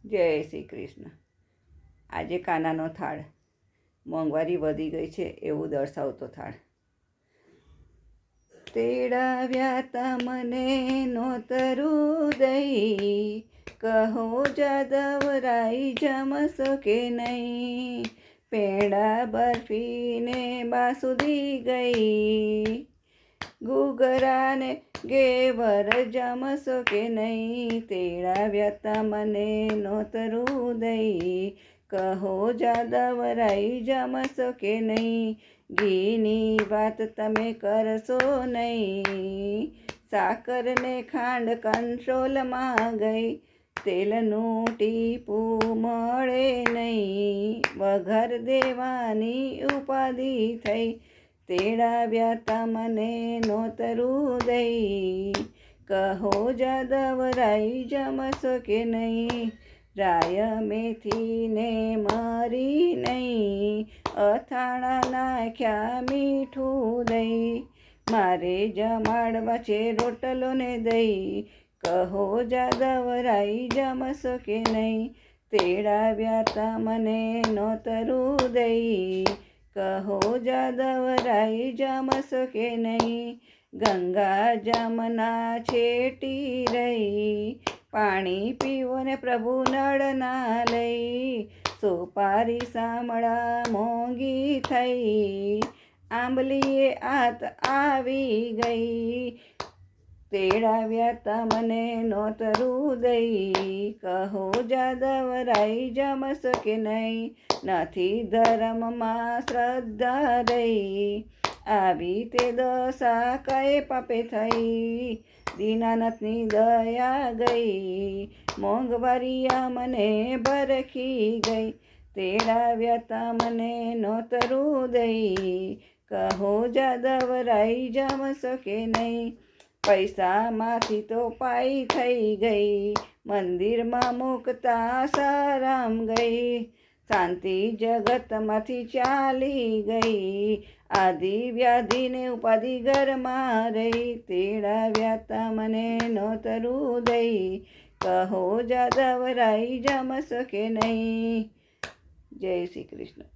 જય શ્રી કૃષ્ણ. આજે કાનાનો થાળ મોંઘવારી વધી ગઈ છે એવું દર્શાવતો થાળ. તેડાવ્યા તમને નોતરું દઈ, કહો જાદવરાઈ જમશો કે નહીં. પેંડા બરફીને બાસુદી ગઈ, ઘૂઘરાને ઘેવર જમશો કે નહીં. તેડાવ્યા તમને નોતરું દઈ, કહો જાદવરાઈ જમશો કે નહીં. ઘીની વાત તમે કરશો નહીં, સાકરને ખાંડ કંટ્રોલમાં ગઈ. તેલનું ટીપું મળે નહીં, વઘાર દેવાની ઉપાધિ થઈ. તેડાવ્યા તમને નોતરું દઈ, કહો જાદવરાઈ જમશો કે નહીં. રાય મેથીને મરી નહીં, અથાણા નાખ્યા મીઠું દઈ. મારે જમાડવા છે રોટલો ને દહીં, કહો જાદવરાઈ જમશો કે નહીં. તેડાવ્યા તમને નોતરું દઈ, કહો જાદવરાઈ જમશો કે નહીં. ગંગા જમના છેટી રહી, પાણી પીવો ને પ્રભુ નળ ના લઈ. સોપારી સામળા મોંઘી થઈ, આંબલીએ આત આવી ગઈ. તેડાવ્યા તમને નોતરું દઈ, કહો જાદવરાઈ જમશો કે નહીં. નથી ધર્મમાં શ્રદ્ધા રહી, આવી તે દશા કઈ પાપે થઈ. દીનાનાથની દયા ગઈ, મોંઘવારી મને બરખી ગઈ. તેડાવ્યા તમને નોતરું દઈ, કહો જાદવરાઈ જમશો કે નહીં. પૈસામાંથી તો પાઈ થઈ ગઈ, મંદિરમાં મૂકતા સારામ ગઈ. શાંતિ જગતમાંથી ચાલી ગઈ, આદિ વ્યાધિને ઉપાધિ ઘરમાં રહી. તેડાવ્યા તમને નોતરું દઈ, કહો જાદવરાઈ જમશો કે નહીં. જય શ્રી કૃષ્ણ.